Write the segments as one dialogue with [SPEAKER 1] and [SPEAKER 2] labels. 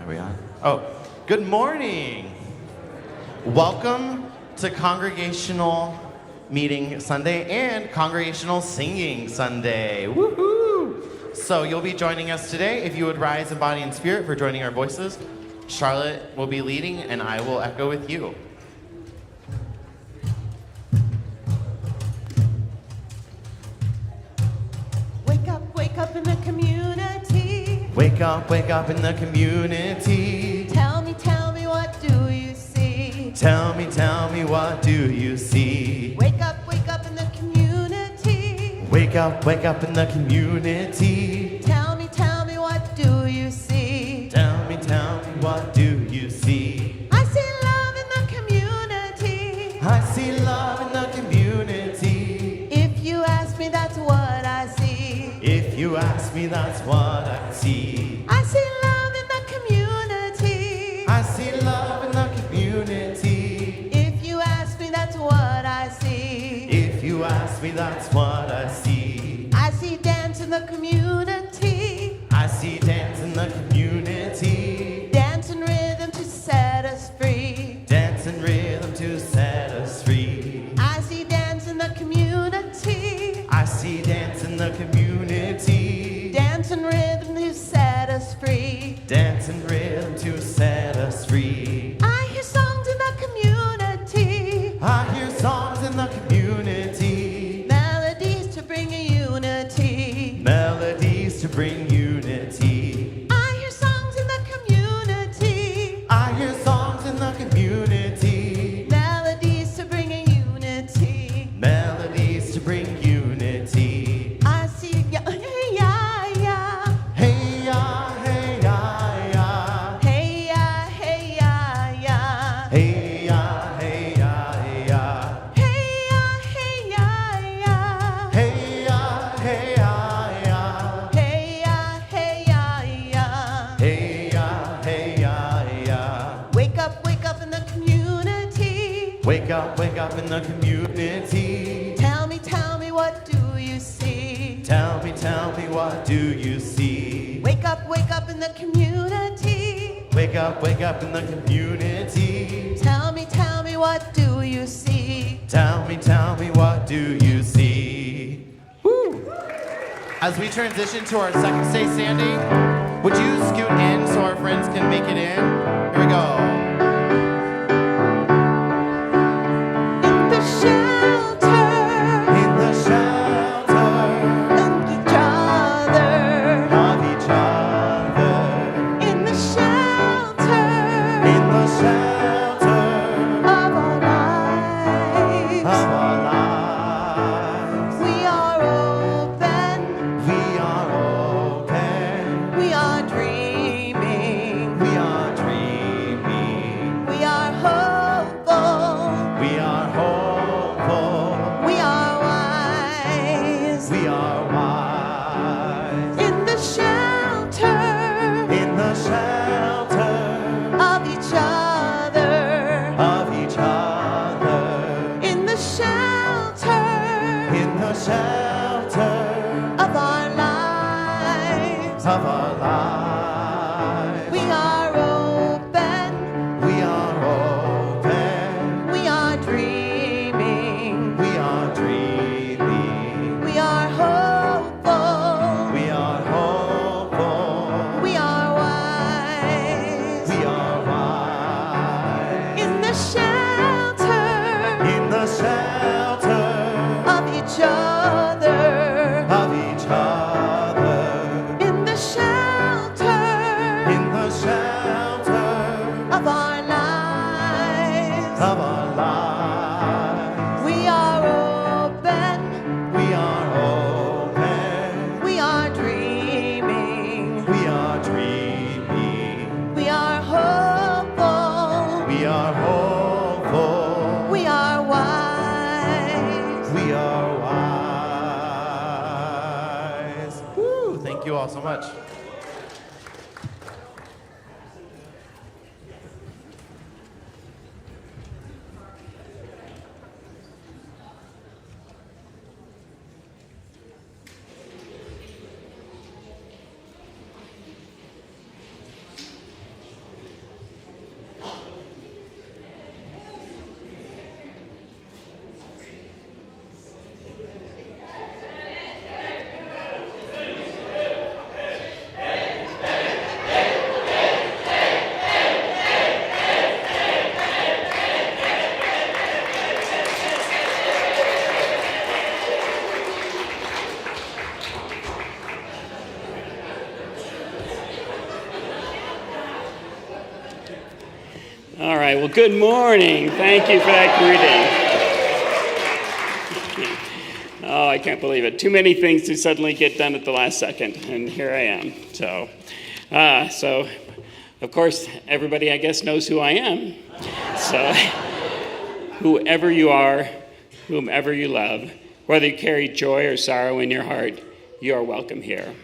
[SPEAKER 1] Are we on? Oh, good morning. Welcome to Congregational Meeting Sunday and Congregational Singing Sunday. Woohoo! So you'll be joining us today. If you would rise in body and spirit for joining our voices, Charlotte will be leading and I will echo with you.
[SPEAKER 2] Wake up in the community.
[SPEAKER 1] Wake up in the community.
[SPEAKER 2] Tell me, what do you see?
[SPEAKER 1] Tell me, what do you see?
[SPEAKER 2] Wake up in the community.
[SPEAKER 1] Wake up in the community.
[SPEAKER 2] Tell me, what do you see?
[SPEAKER 1] Tell me, what do you see?
[SPEAKER 2] I see love in the community.
[SPEAKER 1] I see love in the community.
[SPEAKER 2] If you ask me, that's what I see.
[SPEAKER 1] If you ask me, that's what I see.
[SPEAKER 2] I see love in the community.
[SPEAKER 1] I see love in the community.
[SPEAKER 2] If you ask me, that's what I see.
[SPEAKER 1] If you ask me, that's what I see.
[SPEAKER 2] I see dance in the community.
[SPEAKER 1] I see dance in the community.
[SPEAKER 2] Dance and rhythm to set us free.
[SPEAKER 1] Dance and rhythm to set us free.
[SPEAKER 2] I see dance in the community.
[SPEAKER 1] I see dance in the community.
[SPEAKER 2] Dance and rhythm to set us free.
[SPEAKER 1] Dance and rhythm to set us free.
[SPEAKER 2] I hear songs in the community.
[SPEAKER 1] I hear songs in the community.
[SPEAKER 2] Melodies to bring a unity.
[SPEAKER 1] Melodies to bring unity.
[SPEAKER 2] I hear songs in the community.
[SPEAKER 1] I hear songs in the community.
[SPEAKER 2] Melodies to bring a unity.
[SPEAKER 1] Melodies to bring unity.
[SPEAKER 2] I see hey ya.
[SPEAKER 1] Hey ya, hey ya, ya.
[SPEAKER 2] Hey ya, hey ya, ya.
[SPEAKER 1] Hey ya, hey ya, hey ya.
[SPEAKER 2] Hey ya, hey ya, ya.
[SPEAKER 1] Hey ya, hey ya, ya.
[SPEAKER 2] Hey ya, hey ya, ya.
[SPEAKER 1] Hey ya, hey ya, ya.
[SPEAKER 2] Wake up in the community.
[SPEAKER 1] Wake up in the community.
[SPEAKER 2] Tell me, what do you see?
[SPEAKER 1] Tell me, what do you see?
[SPEAKER 2] Wake up in the community.
[SPEAKER 1] Wake up in the community.
[SPEAKER 2] Tell me, what do you see?
[SPEAKER 1] Tell me, what do you see? Woo! As we transition to our second stay standing, would you scoot in so our friends can make it in? Here we go.
[SPEAKER 2] In the shelter
[SPEAKER 1] In the shelter
[SPEAKER 2] of each other.
[SPEAKER 1] of each other.
[SPEAKER 2] In the shelter
[SPEAKER 1] In the shelter
[SPEAKER 2] of our lives.
[SPEAKER 1] of our lives.
[SPEAKER 2] We are open.
[SPEAKER 1] We are open.
[SPEAKER 2] We are dreaming.
[SPEAKER 1] We are dreaming.
[SPEAKER 2] We are hopeful.
[SPEAKER 1] We are hopeful.
[SPEAKER 2] We are wise.
[SPEAKER 1] We are wise.
[SPEAKER 2] In the shelter
[SPEAKER 1] In the shelter
[SPEAKER 2] of each other.
[SPEAKER 1] of each other.
[SPEAKER 2] In the shelter
[SPEAKER 1] In the shelter
[SPEAKER 2] of our lives.
[SPEAKER 1] of our lives.
[SPEAKER 2] We are open.
[SPEAKER 1] We are open.
[SPEAKER 2] We are dreaming.
[SPEAKER 1] We are dreaming.
[SPEAKER 2] We are hopeful.
[SPEAKER 1] We are hopeful.
[SPEAKER 2] We are wise.
[SPEAKER 1] We are wise.
[SPEAKER 2] In the shelter
[SPEAKER 1] In the shelter
[SPEAKER 2] of each other.
[SPEAKER 1] of each other.
[SPEAKER 2] In the shelter
[SPEAKER 1] In the shelter
[SPEAKER 2] of our lives.
[SPEAKER 1] of our lives.
[SPEAKER 2] We are open.
[SPEAKER 1] We are open.
[SPEAKER 2] We are dreaming.
[SPEAKER 1] We are dreaming.
[SPEAKER 2] We are hopeful.
[SPEAKER 1] We are hopeful.
[SPEAKER 2] We are wise.
[SPEAKER 1] We are wise. Woo! Thank you all so much.
[SPEAKER 3] All right, well, good morning. Thank you for that greeting. Oh, I can't believe it. Too many things to suddenly get done at the last second, and here I am. So, of course, everybody, I guess, knows who I am. So, whoever you are, whomever you love, whether you carry joy or sorrow in your heart, you are welcome here.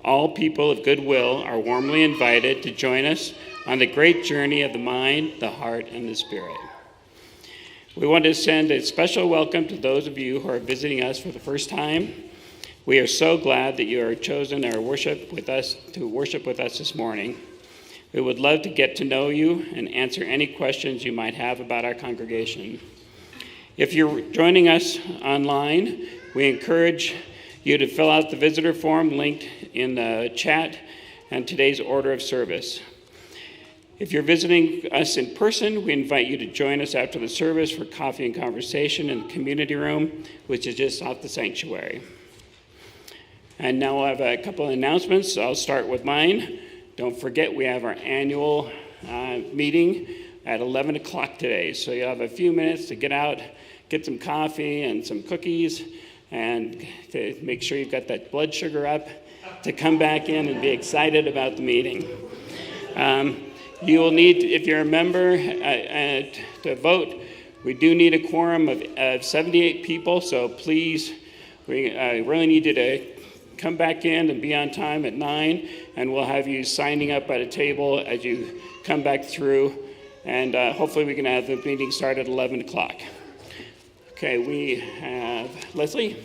[SPEAKER 3] All people of goodwill are warmly invited to join us on the great journey of the mind, the heart, and the spirit. We want to send a special welcome to those of you who are visiting us for the first time. We are so glad that you are chosen to worship with us this morning. We would love to get to know you and answer any questions you might have about our congregation. If you're joining us online, we encourage you to fill out the visitor form linked in the chat and today's order of service. If you're visiting us in person, we invite you to join us after the service for coffee and conversation in the community room, which is just off the sanctuary. And now we'll have a couple of announcements. I'll start with mine. Don't forget, we have our annual meeting at 11 o'clock today. So you'll have a few minutes to get out, get some coffee and some cookies, and to make sure you've got that blood sugar up to come back in and be excited about the meeting. You will need, if you're a member, to vote. We do need a quorum of 78 people, so please, we really need you to come back in and be on time at 9, and we'll have you signing up at a table as you come back through, and hopefully we can have the meeting start at 11 o'clock. Okay, we have Leslie.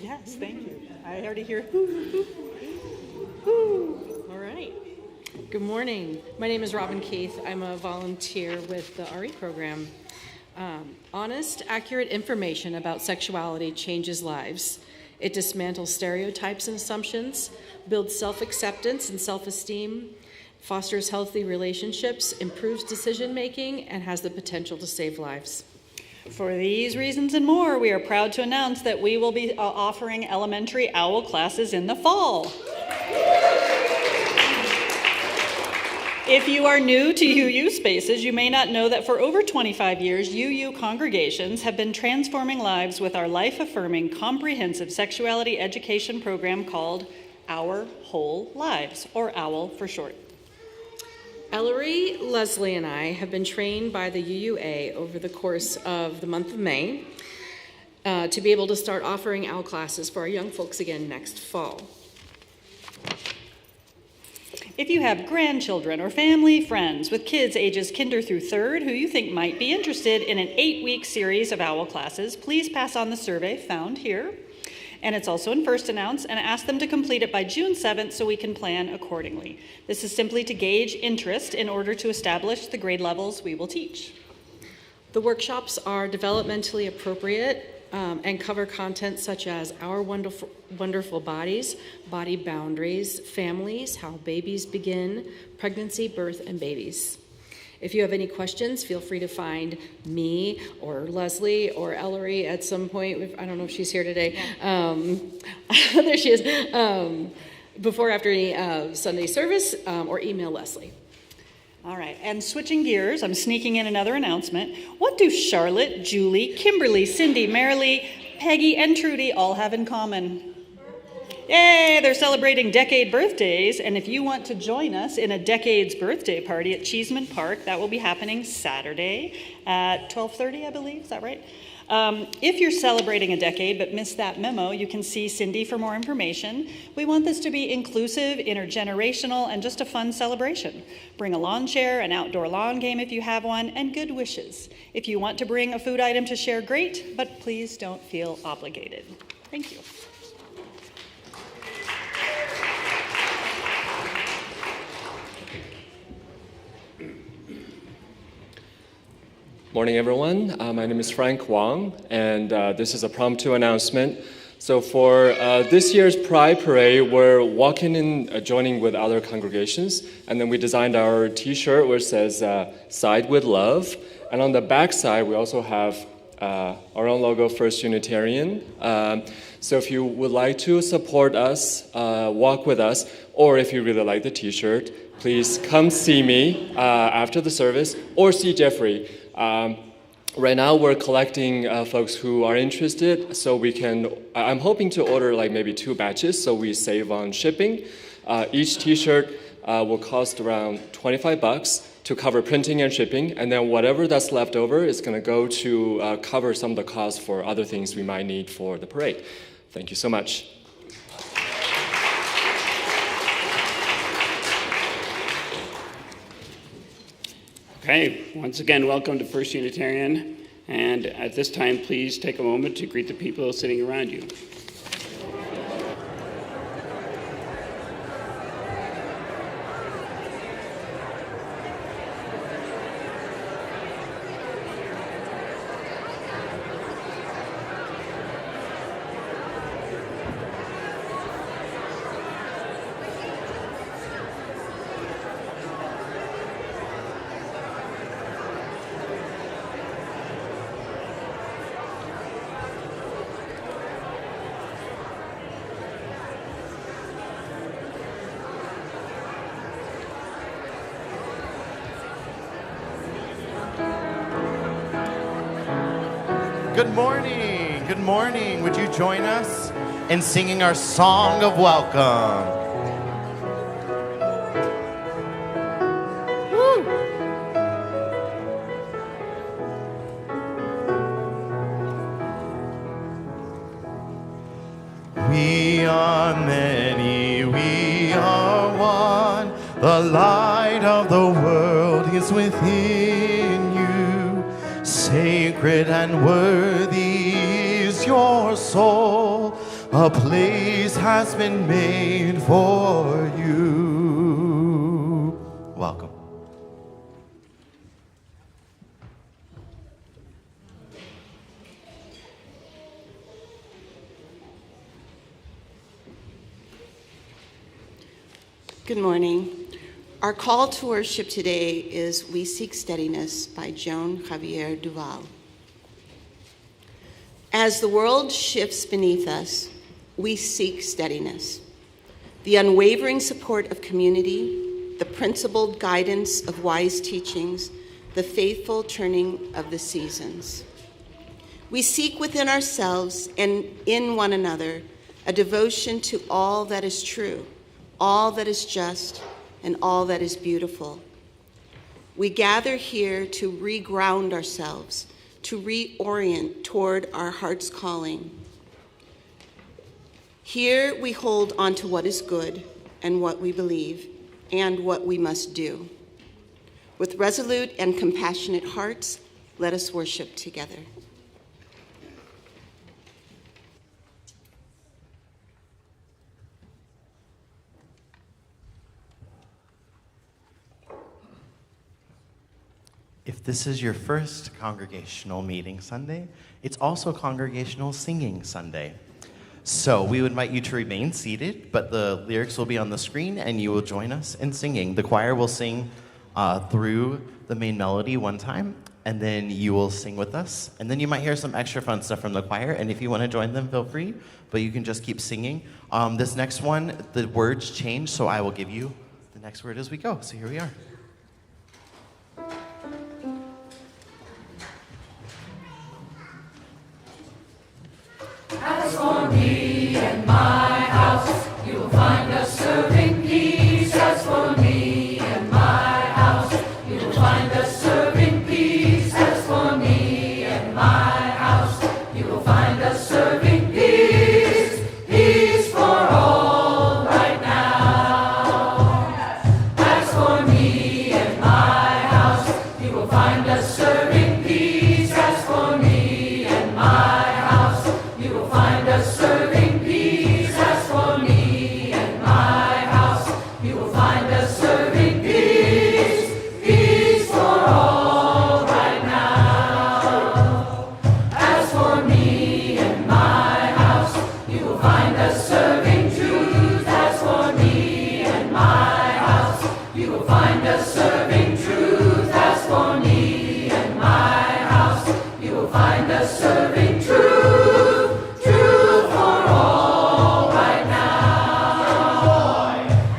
[SPEAKER 4] Yes, thank you. I already hear hoo, hoo, hoo. All right. Good morning. My name is Robin Keith. I'm a volunteer with the RE program. Honest, accurate information about sexuality changes lives. It dismantles stereotypes and assumptions, builds self-acceptance and self-esteem, fosters healthy relationships, improves decision-making, and has the potential to save lives.
[SPEAKER 5] For these reasons and more, we are proud to announce that we will be offering elementary OWL classes in the fall. If you are new to UU spaces, you may not know that for over 25 years, UU congregations have been transforming lives with our life-affirming comprehensive sexuality education program called Our Whole Lives, or OWL for short.
[SPEAKER 4] Ellery, Leslie, and I have been trained by the UUA over the course of the month of May to be able to start offering OWL classes for our young folks again next fall.
[SPEAKER 5] If you have grandchildren or family friends with kids ages kinder through third who you think might be interested in an 8-week series of OWL classes, please pass on the survey found here. And it's also in First Announce, and ask them to complete it by June 7th so we can plan accordingly. This is simply to gauge interest in order to establish the grade levels we will teach.
[SPEAKER 4] The workshops are developmentally appropriate and cover content such as our wonderful bodies, body boundaries, families, how babies begin, pregnancy, birth, and babies. If you have any questions, feel free to find me or Leslie or Ellery at some point. I don't know if she's here today. There she is. Before or after any Sunday service, or email Leslie.
[SPEAKER 5] All right, and switching gears, I'm sneaking in another announcement. What do Charlotte, Julie, Kimberly, Cindy, Marilee, Peggy, and Trudy all have in common? Yay, they're celebrating decade birthdays, and if you want to join us in a decade's birthday party at Cheeseman Park, that will be happening Saturday at 12:30, I believe, is that right? If you're celebrating a decade but missed that memo, you can see Cindy for more information. We want this to be inclusive, intergenerational, and just a fun celebration. Bring a lawn chair, an outdoor lawn game if you have one, and good wishes. If you want to bring a food item to share, great, but please don't feel obligated. Thank you.
[SPEAKER 6] Morning, everyone. My name is Frank Wang, and this is a prompt announcement. So for this year's Pride Parade, we're walking in, joining with other congregations, and then we designed our T-shirt where it says "Side with Love," and on the back side we also have our own logo, First Unitarian. So if you would like to support us, walk with us, or if you really like the t-shirt, please come see me after the service or see Jeffrey. Right now we're collecting folks who are interested, so we can, I'm hoping to order like maybe 2 batches so we save on shipping. Each t-shirt will cost around $25 to cover printing and shipping, and then whatever that's left over is going to go to cover some of the costs for other things we might need for the parade. Thank you so much.
[SPEAKER 3] Okay, once again, welcome to First Unitarian. And at this time, please take a moment to greet the people sitting around you.
[SPEAKER 1] Good morning. Good morning. Would you join us in singing our song of welcome? Woo. We are many, we are one. The light of the world is within you. Sacred and worthy is your soul. A place has been made for you. Welcome.
[SPEAKER 7] Good morning. Our call to worship today is We Seek Steadiness by Joan Javier Duval. As the world shifts beneath us, we seek steadiness, the unwavering support of community, the principled guidance of wise teachings, the faithful turning of the seasons. We seek within ourselves and in one another a devotion to all that is true, all that is just, and all that is beautiful. We gather here to reground ourselves, to reorient toward our heart's calling. Here we hold on to what is good and what we believe and what we must do. With resolute and compassionate hearts, let us worship together.
[SPEAKER 1] If this is your first Congregational Meeting Sunday, it's also Congregational Singing Sunday. So we would invite you to remain seated, but the lyrics will be on the screen and you will join us in singing. The choir will sing through the main melody one time, and then you will sing with us. And then you might hear some extra fun stuff from the choir, and if you want to join them, feel free, but you can just keep singing. This next one, the words change, so I will give you the next word as we go. So here we are.
[SPEAKER 8] As for me and my house, you will find us serving peace. As for me and my house, you will find us serving peace. As for me and my house, you will find us serving peace. Peace for all right now. As for me and my house, you will find us serving peace. As for me and my house, you will find us serving serving truth, truth for all right now.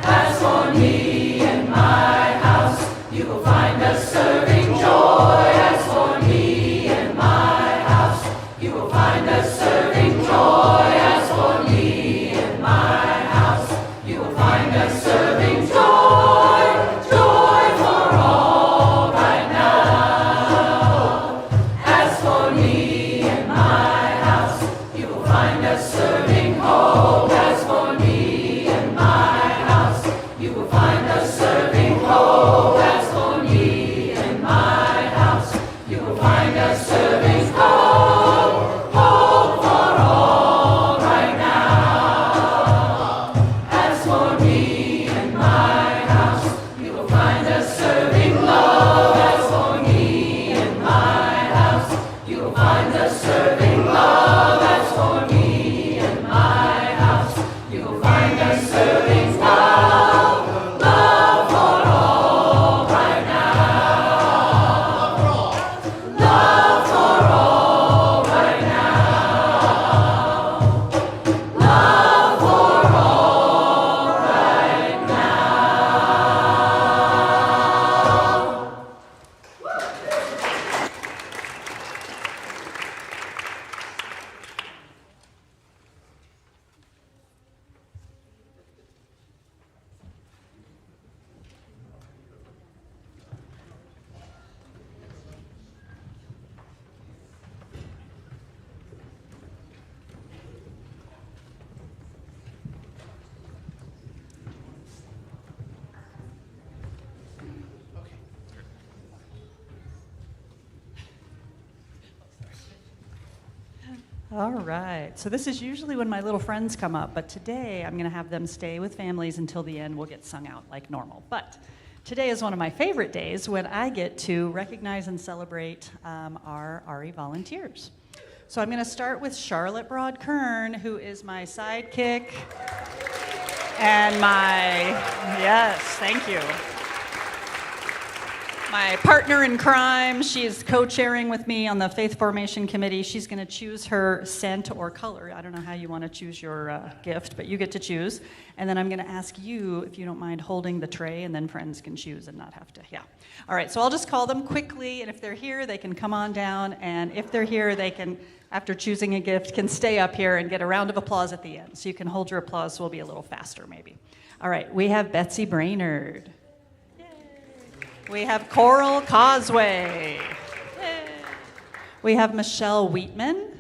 [SPEAKER 8] As for me and my house, you will find us serving joy. As for me and my house, you will find us serving joy. As for me and my house, you will find us serving joy, joy for all right now. As for me and my house, you will find us serving hope. As for me and my house, you will find us serving hope. As for me and my house, you will find us serving hope, hope for all right now. As for me and my house, you will find us serving love. As for me and my house, you will find us serving love. As for me and my house, you will find us serving love, love for all right now. Love for all right now. Love for all right now.
[SPEAKER 5] All right, so this is usually when my little friends come up, but today I'm going to have them stay with families until the end. We'll get sung out like normal. But today is one of my favorite days when I get to recognize and celebrate our RE volunteers. So I'm going to start with Charlotte Broad-Kern, who is my sidekick and yes, thank you. My partner in crime. She is co-chairing with me on the Faith Formation Committee. She's going to choose her scent or color. I don't know how you want to choose your gift, but you get to choose. And then I'm going to ask you, if you don't mind, holding the tray, and then friends can choose and not have to, yeah. All right, so I'll just call them quickly, and if they're here, they can come on down. And if they're here, they can, after choosing a gift, can stay up here and get a round of applause at the end. So you can hold your applause, so we'll be a little faster, maybe. All right, we have Betsy Brainerd. We have Coral Causeway. Yay. We have Michelle Wheatman.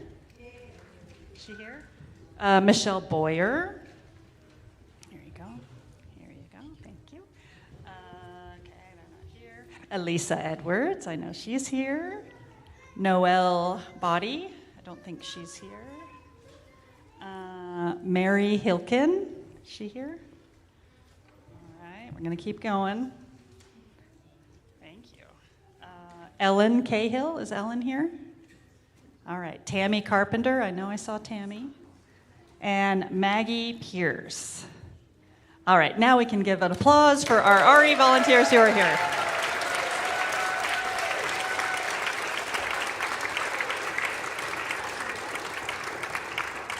[SPEAKER 5] Is she here? Michelle Boyer. Here you go. Here you go. Thank you. Okay, they're not here. Elisa Edwards. I know she's here. Noelle Body. I don't think she's here. Mary Hilkin. Is she here? All right, we're going to keep going. Ellen Cahill, is Ellen here? All right, Tammy Carpenter, I know I saw Tammy. And Maggie Pierce. All right, now we can give an applause for our RE volunteers who are here.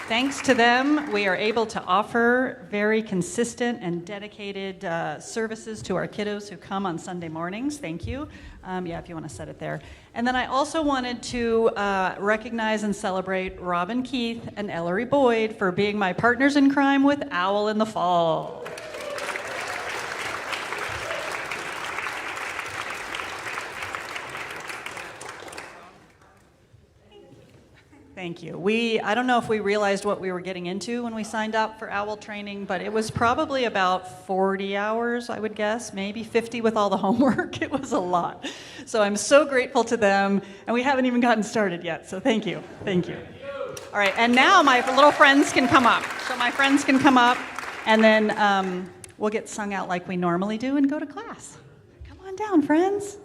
[SPEAKER 5] Thanks to them, we are able to offer very consistent and dedicated services to our kiddos who come on Sunday mornings. Thank you. Yeah, if you want to set it there. And then I also wanted to recognize and celebrate Robin Keith and Ellery Boyd for being my partners in crime with Owl in the Fall. Thank you. I don't know if we realized what we were getting into when we signed up for OWL training, but it was probably about 40 hours, I would guess, maybe 50 with all the homework. It was a lot. So I'm so grateful to them, and we haven't even gotten started yet, so thank you. Thank you. All right, and now my little friends can come up. So my friends can come up, and then we'll get sung out like we normally do and go to class. Come on down, friends.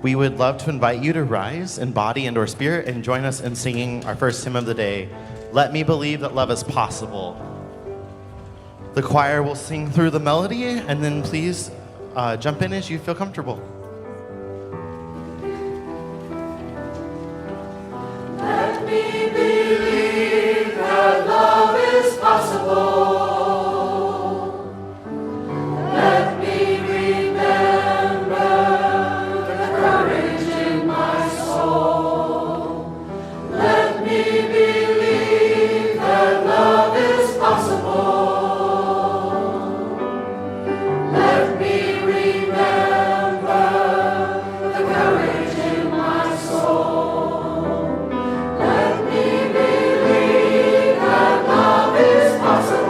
[SPEAKER 1] we would love to invite you to rise in body and or spirit and join us in singing our first hymn of the day, Let Me Believe That Love Is Possible. The choir will sing through the melody, and then please jump in as you feel comfortable.
[SPEAKER 8] Let me believe that love is possible. Let me remember the courage in my soul. Let me believe that love is possible. Let me remember the courage in my soul. Let me believe that love is possible.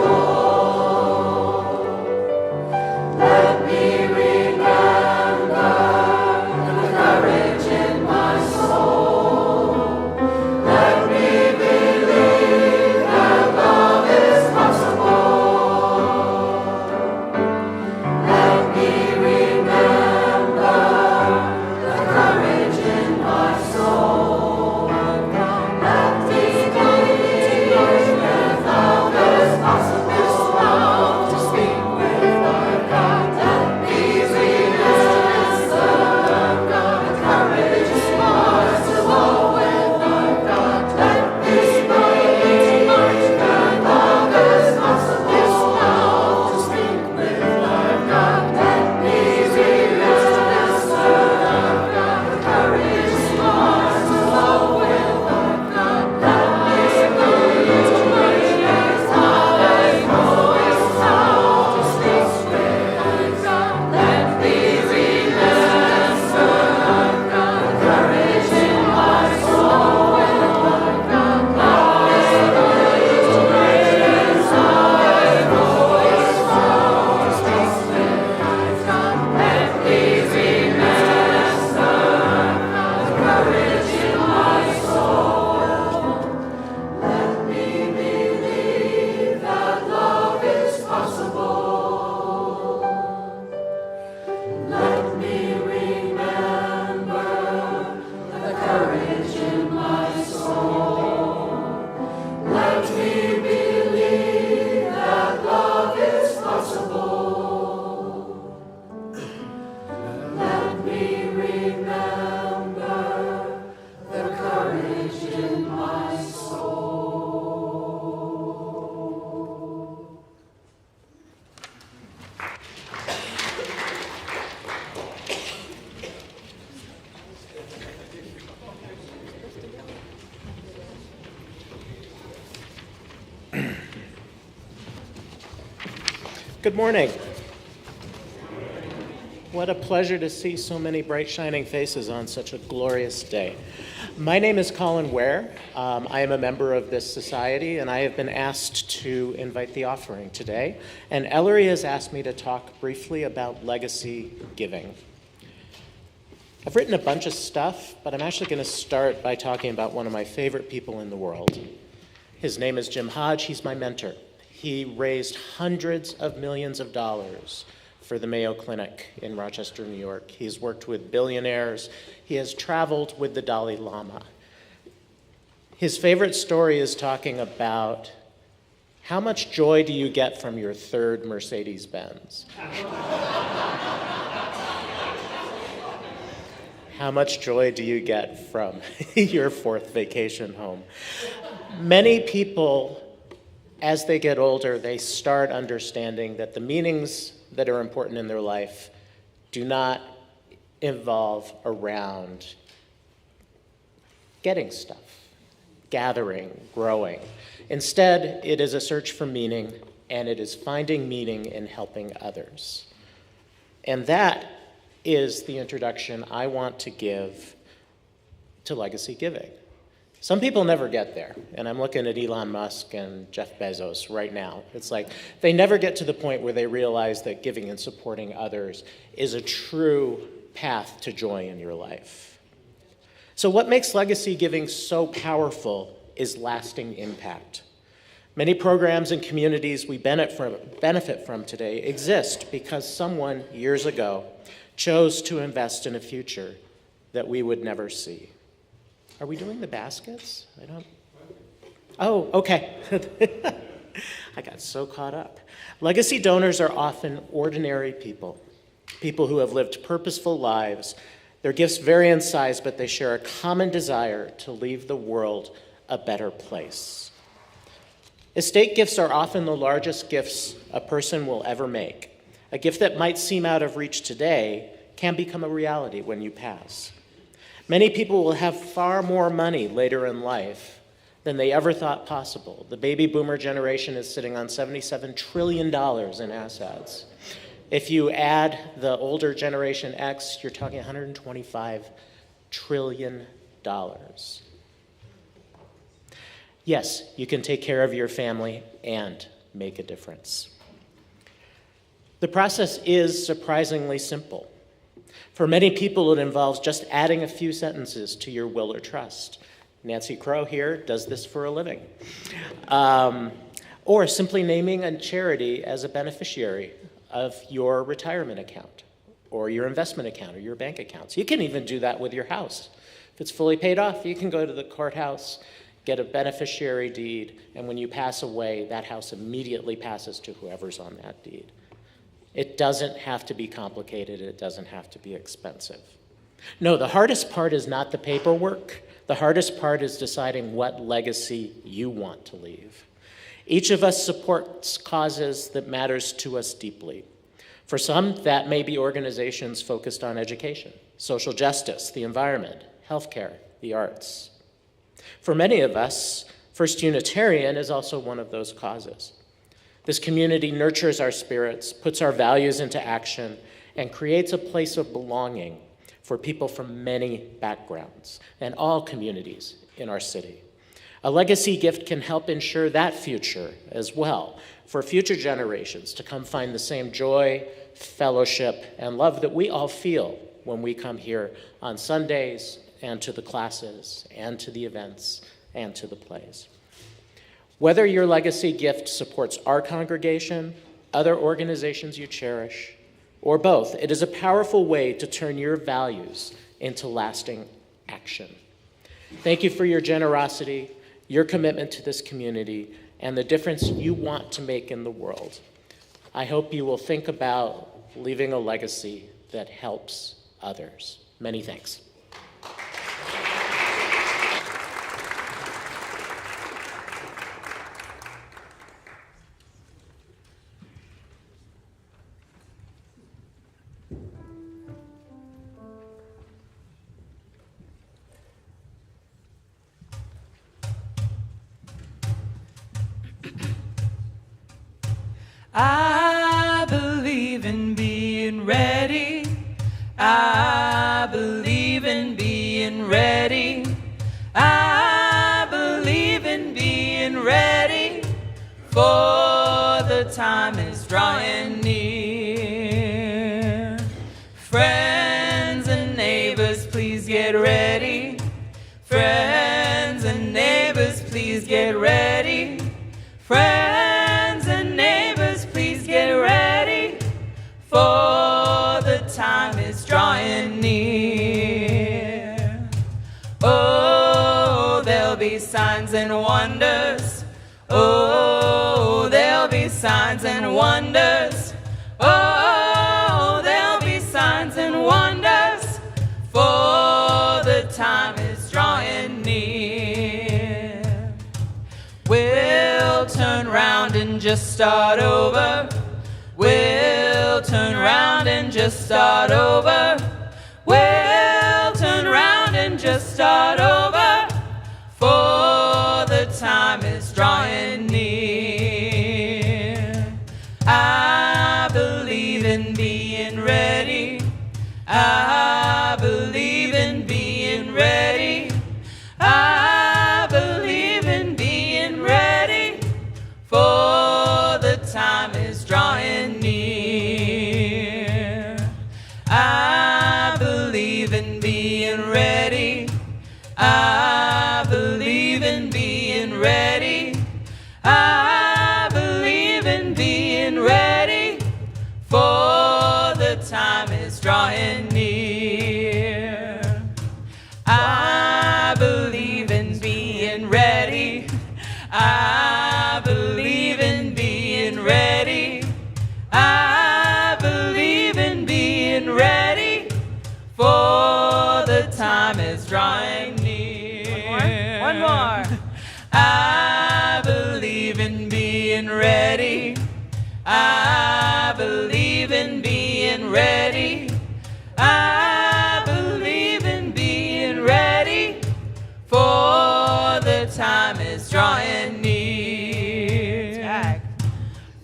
[SPEAKER 8] Let me remember the courage in my soul. Let me believe that love is possible. Let me remember the courage in my soul. Let me believe that love is possible. To speak with our God. Let me remember the courage in my soul. With our God. Let me believe that love is possible. To speak with our God. Let me remember the courage in my soul. With our God. Let me believe that I always found to speak with our God. Let me remember the courage in my soul. With our God. Let me believe that I always found to speak with our God. Let me remember the courage in my soul. Let me believe that love is possible. Let me remember the courage in my soul. Let me believe that love is possible. Let me remember the courage in my soul.
[SPEAKER 9] Good morning. What a pleasure to see so many bright, shining faces on such a glorious day. My name is Colin Ware. I am a member of this society, and I have been asked to invite the offering today. And Ellery has asked me to talk briefly about legacy giving. I've written a bunch of stuff, but I'm actually going to start by talking about one of my favorite people in the world. His name is Jim Hodge. He's my mentor. He raised hundreds of millions of dollars for the Mayo Clinic in Rochester, New York. He's worked with billionaires. He has traveled with the Dalai Lama. His favorite story is talking about how much joy do you get from your third Mercedes-Benz? How much joy do you get from your fourth vacation home? Many people, as they get older, they start understanding that the meanings that are important in their life do not evolve around getting stuff, gathering, growing. Instead, it is a search for meaning, and it is finding meaning in helping others. And that is the introduction I want to give to legacy giving. Some people never get there, and I'm looking at Elon Musk and Jeff Bezos right now. It's like they never get to the point where they realize that giving and supporting others is a true path to joy in your life. So what makes legacy giving so powerful is lasting impact. Many programs and communities we benefit from today exist because someone years ago chose to invest in a future that we would never see. Are we doing the baskets? Oh, okay. I got so caught up. Legacy donors are often ordinary people who have lived purposeful lives. Their gifts vary in size, but they share a common desire to leave the world a better place. Estate gifts are often the largest gifts a person will ever make. A gift that might seem out of reach today can become a reality when you pass. Many people will have far more money later in life than they ever thought possible. The baby boomer generation is sitting on $77 trillion in assets. If you add the older generation X, you're talking $125 trillion. Yes, you can take care of your family and make a difference. The process is surprisingly simple. For many people, it involves just adding a few sentences to your will or trust. Nancy Crow here does this for a living. Or simply naming a charity as a beneficiary of your retirement account or your investment account or your bank accounts. You can even do that with your house. If it's fully paid off, you can go to the courthouse, get a beneficiary deed, and when you pass away, that house immediately passes to whoever's on that deed. It doesn't have to be complicated. It doesn't have to be expensive. No, the hardest part is not the paperwork. The hardest part is deciding what legacy you want to leave. Each of us supports causes that matters to us deeply. For some, that may be organizations focused on education, social justice, the environment, healthcare, the arts. For many of us, First Unitarian is also one of those causes. This community nurtures our spirits, puts our values into action, and creates a place of belonging for people from many backgrounds and all communities in our city. A legacy gift can help ensure that future as well, for future generations to come find the same joy, fellowship, and love that we all feel when we come here on Sundays and to the classes and to the events and to the plays. Whether your legacy gift supports our congregation, other organizations you cherish, or both, it is a powerful way to turn your values into lasting action. Thank you for your generosity, your commitment to this community, and the difference you want to make in the world. I hope you will think about leaving a legacy that helps others. Many thanks.
[SPEAKER 2] I believe in being ready. I believe in being ready. I believe in being ready, for the time is drawing near. Friends and neighbors, please get ready. Friends and neighbors, please get ready. Friends and neighbors, please get ready, for the time is drawing near. Oh, there'll be signs and wonders. Oh, there'll be signs and wonders. Oh, there'll be signs and wonders, for the time is drawing near. We'll turn round and just start over. We'll turn round and just start over. We'll turn round and just start over, for the time is drawing near. I believe in being ready. I believe in being ready. I believe in being ready, for the time is drawing near. I believe in being ready. I believe in being ready. I believe in being ready, for the time is drawing near. time is drawing near. One more. I believe in being ready. I believe in being ready. I believe in being ready, for the time is drawing near.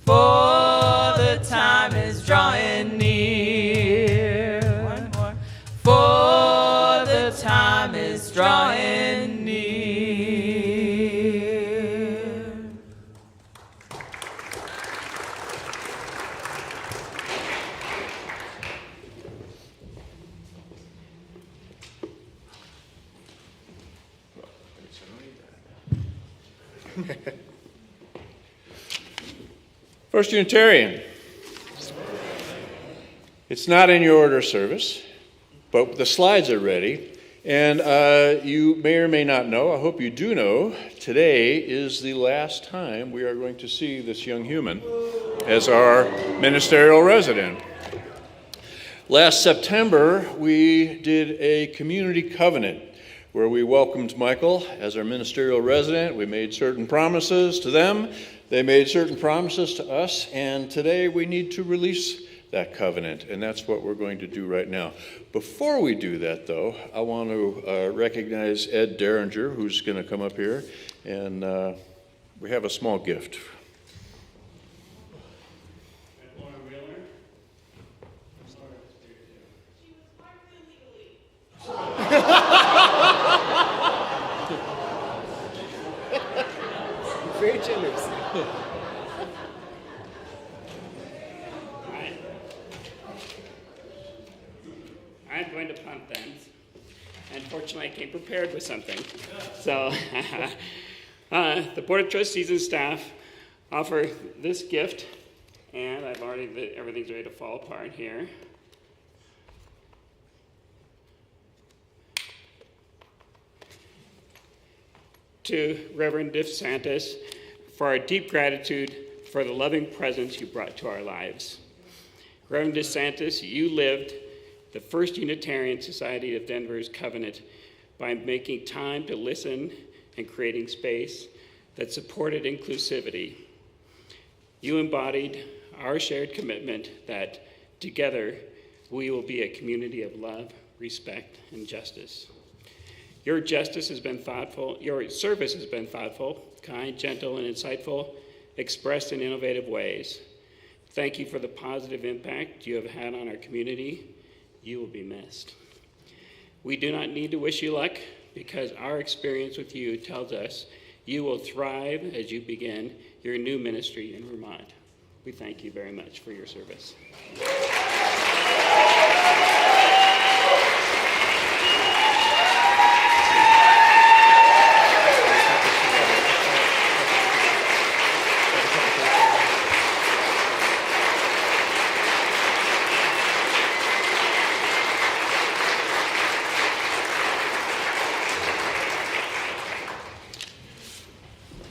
[SPEAKER 2] For the time is drawing near. One more. For the time is drawing near.
[SPEAKER 10] First Unitarian. It's not in your order of service, but the slides are ready. And you may or may not know, I hope you do know, today is the last time we are going to see this young human as our ministerial resident. Last September, we did a community covenant where we welcomed Michael as our ministerial resident. We made certain promises to them. They made certain promises to us, and today we need to release that covenant, and that's what we're going to do right now. Before we do that, though, I want to recognize Ed Derringer, who's going to come up here, and we have a small gift.
[SPEAKER 9] Very generous.
[SPEAKER 3] I'm going to punt then. Unfortunately, I came prepared with something. So, the Board of Trustees and staff offer this gift, and everything's ready to fall apart here. To Reverend DeSantis for our deep gratitude for the loving presence you brought to our lives. Reverend DeSantis, you lived the First Unitarian Society of Denver's covenant by making time to listen and creating space that supported inclusivity. You embodied our shared commitment that together we will be a community of love, respect, and justice. Your service has been thoughtful, kind, gentle, and insightful, expressed in innovative ways. Thank you for the positive impact you have had on our community. You will be missed. We do not need to wish you luck because our experience with you tells us you will thrive as you begin your new ministry in Vermont. We thank you very much for your service.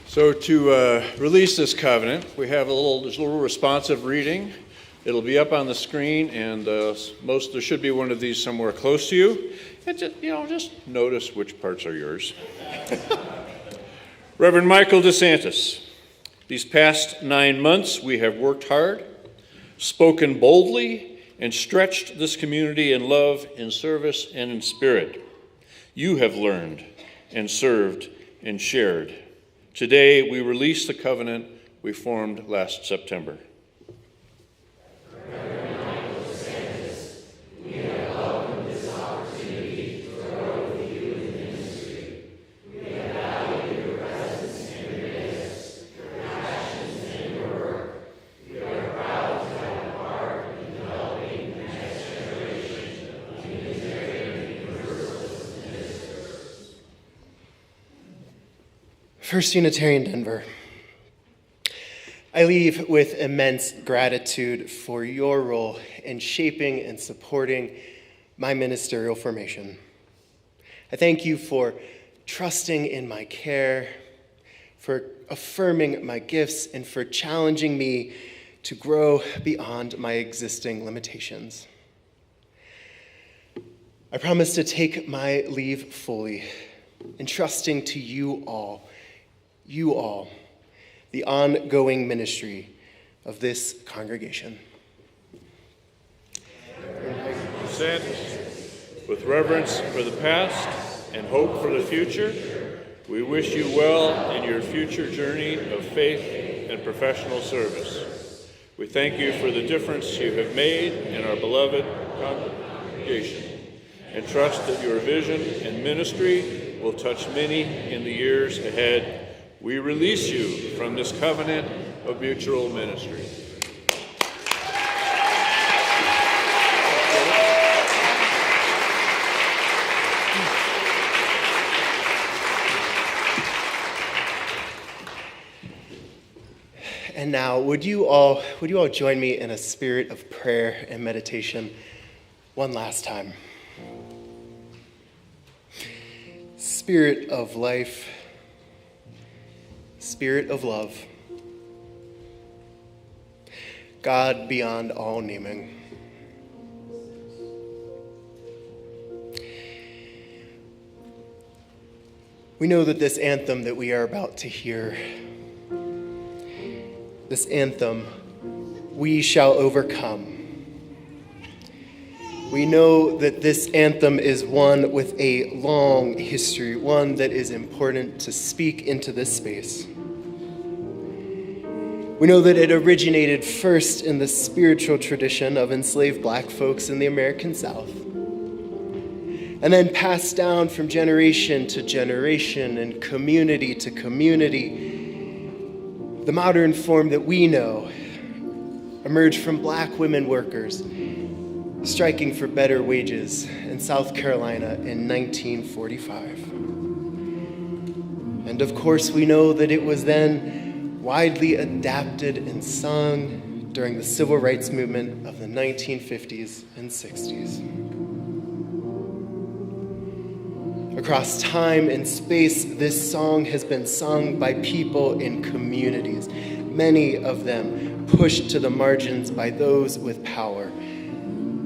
[SPEAKER 10] So to release this covenant, we have there's a little responsive reading. It'll be up on the screen, and there should be one of these somewhere close to you. And just notice which parts are yours. Reverend Michael DeSantis, these past 9 months we have worked hard, spoken boldly, and stretched this community in love, in service, and in spirit. You have learned and served and shared. Today, we release the covenant we formed last September.
[SPEAKER 8] Reverend Michael DeSantis, we have welcomed this opportunity to grow with you in ministry. We have valued your presence and your gifts, your passions and your work. We are proud to have a part in developing the next generation of Unitarian Universalist ministers.
[SPEAKER 11] First Unitarian Denver, I leave with immense gratitude for your role in shaping and supporting my ministerial formation. I thank you for trusting in my care, for affirming my gifts, and for challenging me to grow beyond my existing limitations. I promise to take my leave fully, entrusting to you all, the ongoing ministry of this congregation.
[SPEAKER 10] DeSantis, with reverence for the past and hope for the future, we wish you well in your future journey of faith and professional service. We thank you for the difference you have made in our beloved congregation and trust that your vision and ministry will touch many in the years ahead. We release you from this covenant of mutual ministry.
[SPEAKER 11] And now, would you all join me in a spirit of prayer and meditation one last time? Spirit of life, Spirit of love, God beyond all naming. We know that this anthem that we are about to hear, this anthem, "We Shall Overcome." We know that this anthem is one with a long history, one that is important to speak into this space. We know that it originated first in the spiritual tradition of enslaved black folks in the American South, and then passed down from generation to generation and community to community. The modern form that we know emerged from black women workers striking for better wages in South Carolina in 1945. And of course, we know that it was then widely adapted and sung during the civil rights movement of the 1950s and 60s. Across time and space, this song has been sung by people in communities, many of them pushed to the margins by those with power.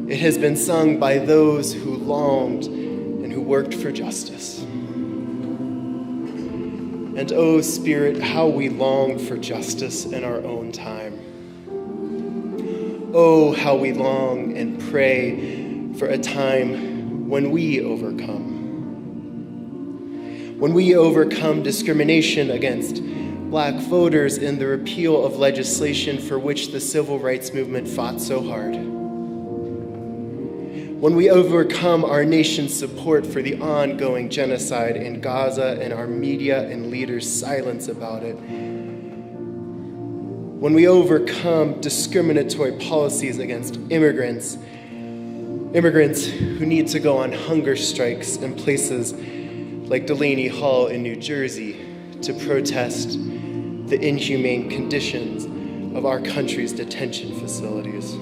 [SPEAKER 11] It has been sung by those who longed and who worked for justice. And oh, Spirit, how we long for justice in our own time. Oh, how we long and pray for a time when we overcome. When we overcome discrimination against black voters in the repeal of legislation for which the civil rights movement fought so hard. When we overcome our nation's support for the ongoing genocide in Gaza and our media and leaders' silence about it. When we overcome discriminatory policies against immigrants who need to go on hunger strikes in places like Delaney Hall in New Jersey to protest the inhumane conditions of our country's detention facilities.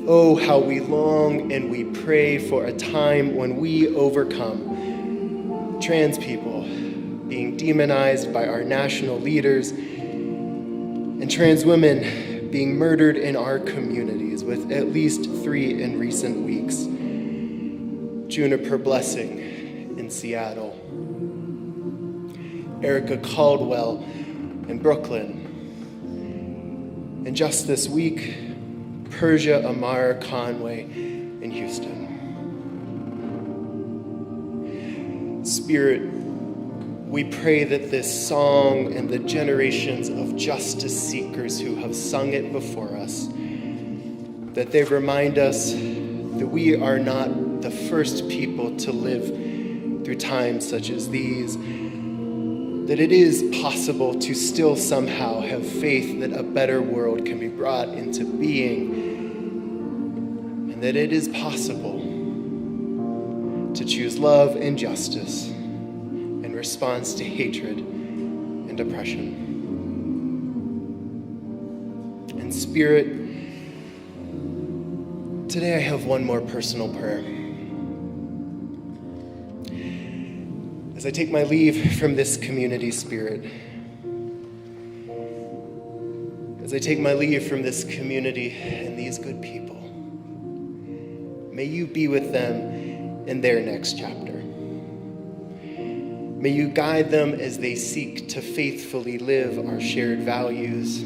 [SPEAKER 11] Oh, how we long and we pray for a time when we overcome trans people being demonized by our national leaders and trans women being murdered in our communities, with at least 3 in recent weeks. Juniper Blessing in Seattle, Erica Caldwell in Brooklyn, and just this week, Persia Amara Conway in Houston. Spirit, we pray that this song and the generations of justice seekers who have sung it before us, that they remind us that we are not the first people to live through times such as these, that it is possible to still somehow have faith that a better world can be brought into being, and that it is possible to choose love and justice in response to hatred and oppression. And Spirit, today I have one more personal prayer. As I take my leave from this community, Spirit, as I take my leave from this community and these good people, may you be with them in their next chapter. May you guide them as they seek to faithfully live our shared values.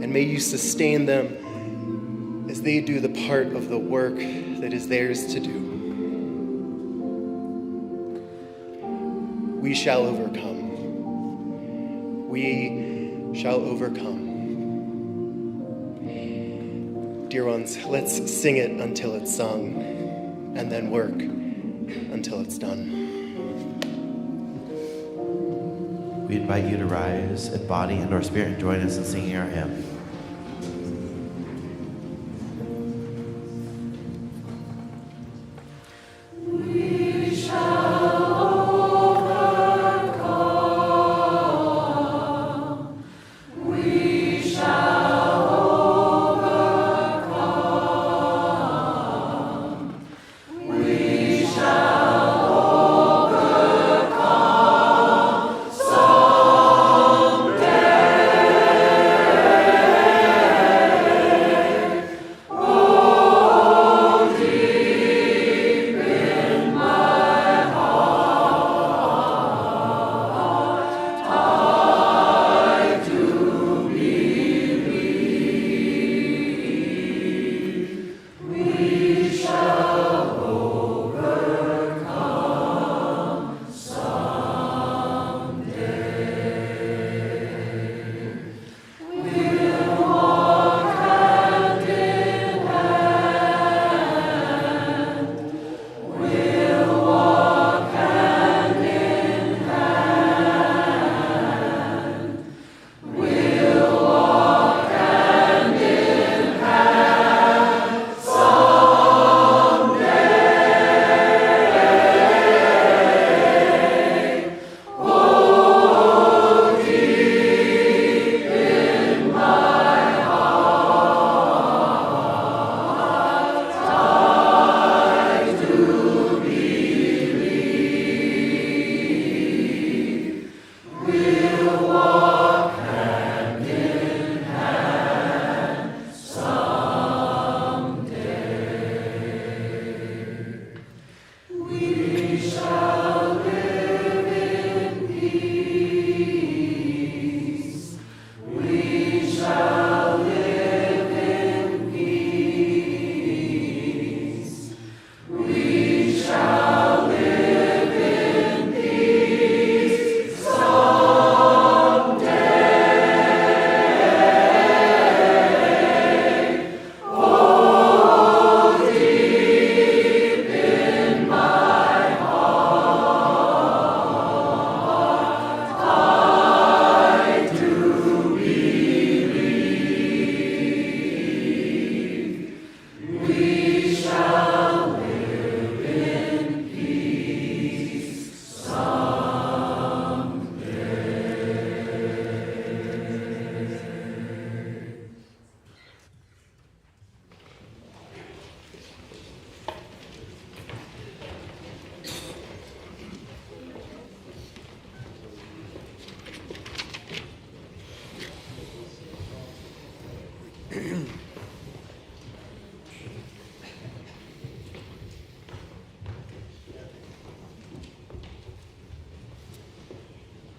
[SPEAKER 11] And may you sustain them as they do the part of the work that is theirs to do. We shall overcome. We shall overcome. Dear ones, let's sing it until it's sung, and then work until it's done.
[SPEAKER 1] We invite you to rise in body and or spirit and join us in singing our hymn.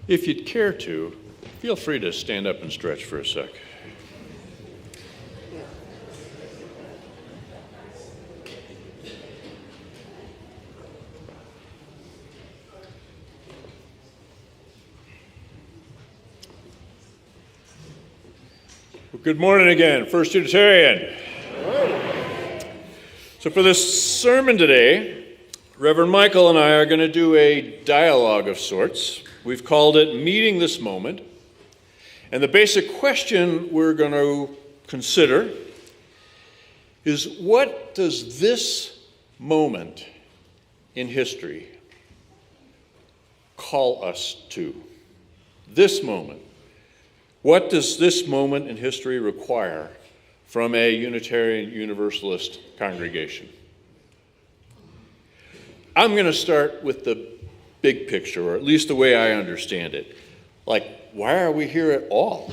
[SPEAKER 10] If you'd care to, feel free to stand up and stretch for a sec. Well, good morning again, First Unitarian. So for this sermon today, Reverend Michael and I are going to do a dialogue of sorts. We've called it Meeting This Moment. And the basic question we're going to consider is, what does this moment in history call us to? This moment. What does this moment in history require from a Unitarian Universalist congregation? I'm going to start with the big picture, or at least the way I understand it. Like, why are we here at all?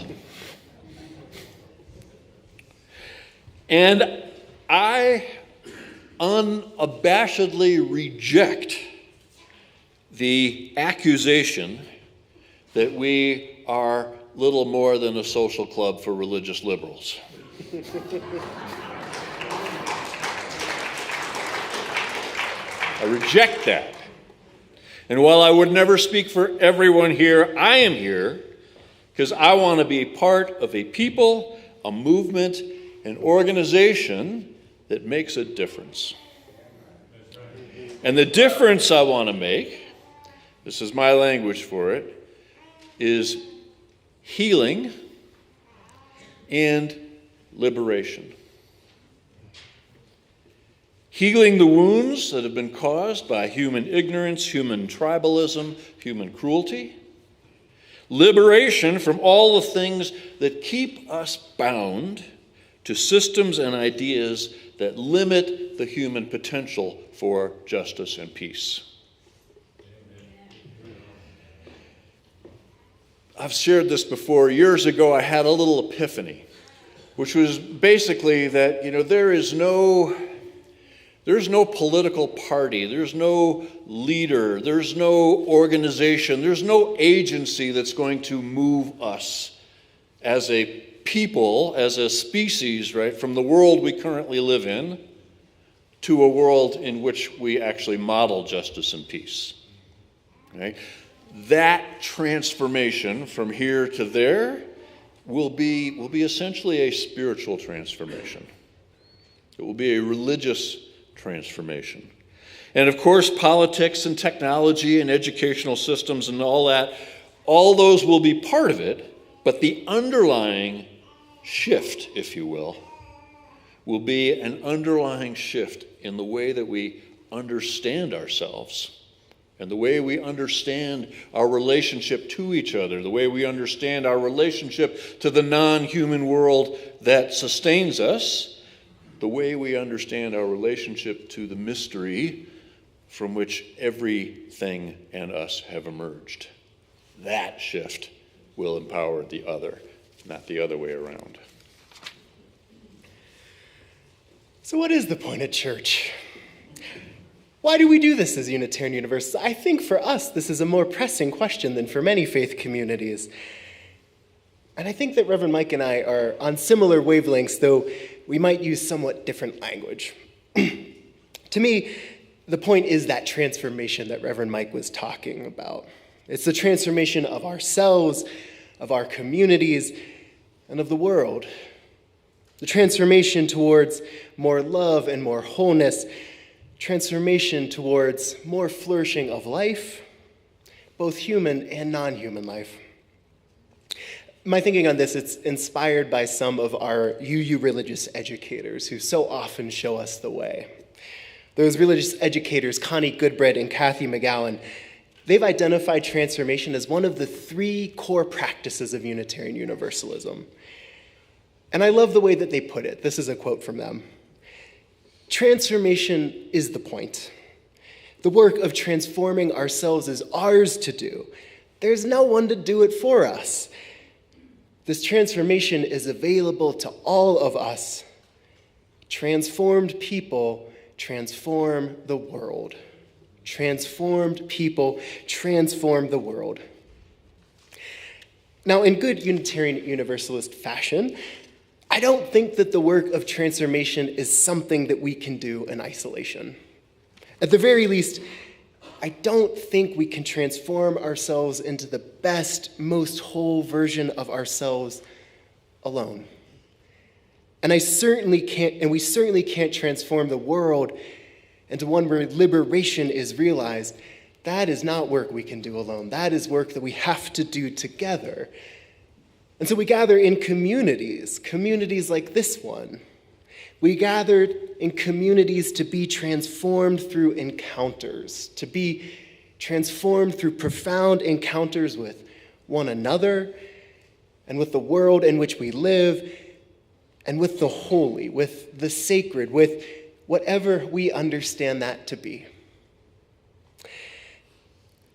[SPEAKER 10] And I unabashedly reject the accusation that we are little more than a social club for religious liberals. I reject that. And while I would never speak for everyone here, I am here because I want to be part of a people, a movement, an organization that makes a difference. And the difference I want to make, this is my language for it, is healing and liberation. Healing the wounds that have been caused by human ignorance, human tribalism, human cruelty. Liberation from all the things that keep us bound to systems and ideas that limit the human potential for justice and peace. I've shared this before. Years ago, I had a little epiphany, which was basically that, there's no political party, there's no leader, there's no organization, there's no agency that's going to move us as a people, as a species, right, from the world we currently live in to a world in which we actually model justice and peace. Okay? That transformation from here to there will be essentially a spiritual transformation. It will be a religious transformation. And of course, politics and technology and educational systems and all that, all those will be part of it, but the underlying shift, if you will be an underlying shift in the way that we understand ourselves and the way we understand our relationship to each other, the way we understand our relationship to the non-human world that sustains us, the way we understand our relationship to the mystery from which everything and us have emerged. That shift will empower the other, not the other way around.
[SPEAKER 11] So what is the point of church? Why do we do this as Unitarian Universalists? I think for us, this is a more pressing question than for many faith communities. And I think that Reverend Mike and I are on similar wavelengths, though we might use somewhat different language. To me, the point is that transformation that Reverend Mike was talking about. It's the transformation of ourselves, of our communities, and of the world. The transformation towards more love and more wholeness, transformation towards more flourishing of life, both human and non-human life. My thinking on this, it's inspired by some of our UU religious educators who so often show us the way. Those religious educators, Connie Goodbread and Kathy McGowan, they've identified transformation as one of the 3 core practices of Unitarian Universalism. And I love the way that they put it. This is a quote from them. Transformation is the point. The work of transforming ourselves is ours to do. There's no one to do it for us. This transformation is available to all of us. Transformed people transform the world. Transformed people transform the world. Now, in good Unitarian Universalist fashion, I don't think that the work of transformation is something that we can do in isolation. At the very least, I don't think we can transform ourselves into the best, most whole version of ourselves alone. And we certainly can't transform the world into one where liberation is realized. That is not work we can do alone. That is work that we have to do together. And so we gather in communities like this one. We gathered in communities to be transformed through encounters, to be transformed through profound encounters with one another and with the world in which we live and with the holy, with the sacred, with whatever we understand that to be.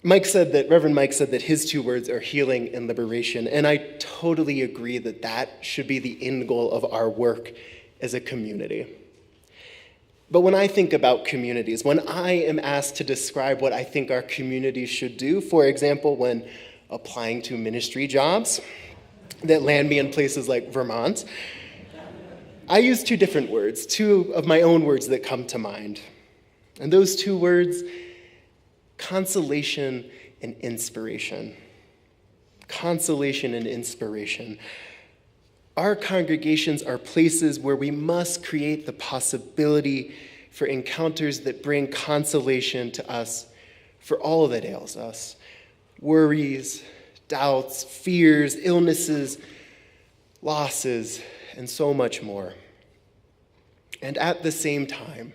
[SPEAKER 11] Reverend Mike said that his 2 words are healing and liberation, and I totally agree that that should be the end goal of our work as a community. But when I think about communities, when I am asked to describe what I think our communities should do, for example, when applying to ministry jobs that land me in places like Vermont, I use two different words, two of my own words that come to mind. And those two words, consolation and inspiration. Consolation and inspiration. Our congregations are places where we must create the possibility for encounters that bring consolation to us for all that ails us. Worries, doubts, fears, illnesses, losses, and so much more. And at the same time,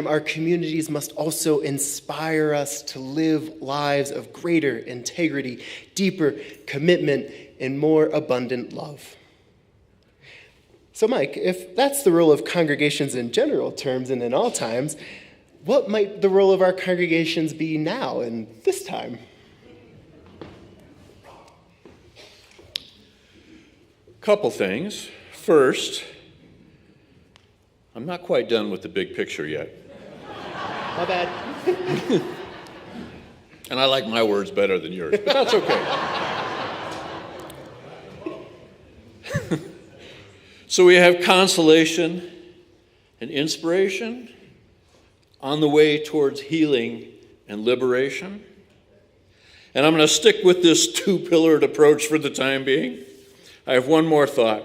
[SPEAKER 11] our communities must also inspire us to live lives of greater integrity, deeper commitment, and more abundant love. So, Mike, if that's the role of congregations in general terms and in all times, what might the role of our congregations be now and this time?
[SPEAKER 10] Couple things. First, I'm not quite done with the big picture yet.
[SPEAKER 11] My bad.
[SPEAKER 10] And I like my words better than yours, but that's okay. So we have consolation and inspiration on the way towards healing and liberation. And I'm going to stick with this two-pillared approach for the time being. I have one more thought.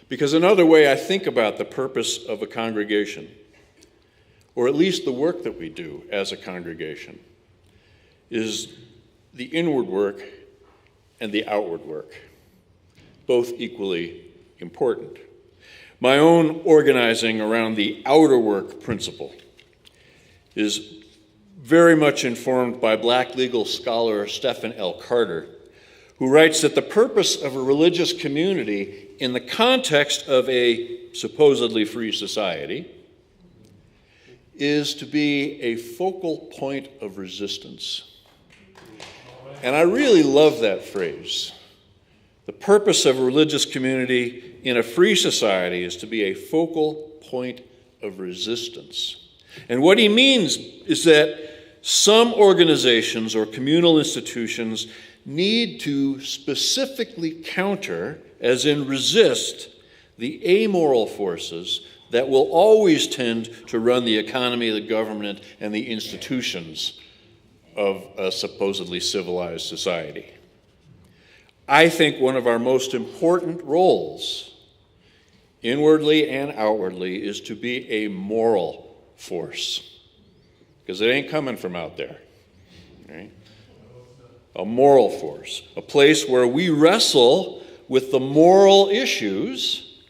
[SPEAKER 10] Because another way I think about the purpose of a congregation, or at least the work that we do as a congregation, is the inward work and the outward work, both equally important. My own organizing around the outer work principle is very much informed by Black legal scholar Stephen L. Carter, who writes that the purpose of a religious community in the context of a supposedly free society is to be a focal point of resistance. And I really love that phrase. The purpose of a religious community in a free society is to be a focal point of resistance. And what he means is that some organizations or communal institutions need to specifically counter, as in resist, the amoral forces that will always tend to run the economy, the government, and the institutions of a supposedly civilized society. I think one of our most important roles, inwardly and outwardly, is to be a moral force, because it ain't coming from out there, right? A moral force, a place where we wrestle with the moral issues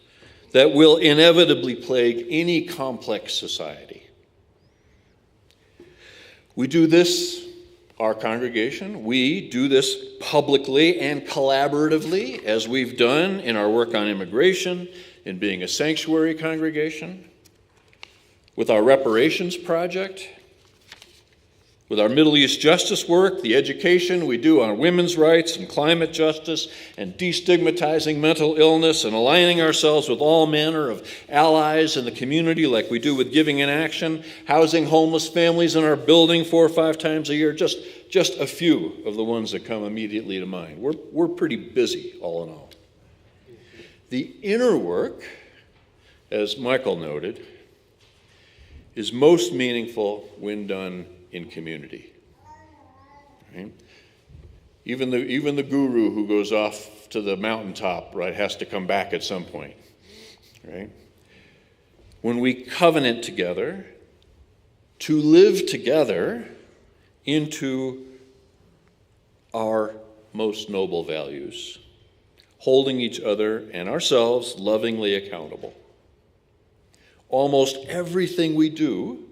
[SPEAKER 10] that will inevitably plague any complex society. We do this, our congregation, we do this publicly and collaboratively, as we've done in our work on immigration, in being a sanctuary congregation, with our reparations project, with our Middle East justice work, the education we do on women's rights and climate justice and destigmatizing mental illness and aligning ourselves with all manner of allies in the community like we do with Giving in Action, housing homeless families in our building 4 or 5 times a year, just a few of the ones that come immediately to mind. We're pretty busy, all in all. The inner work, as Michael noted, is most meaningful when done in community. Right? Even the guru who goes off to the mountaintop, right, has to come back at some point. Right? When we covenant together to live together into our most noble values, holding each other and ourselves lovingly accountable. Almost everything we do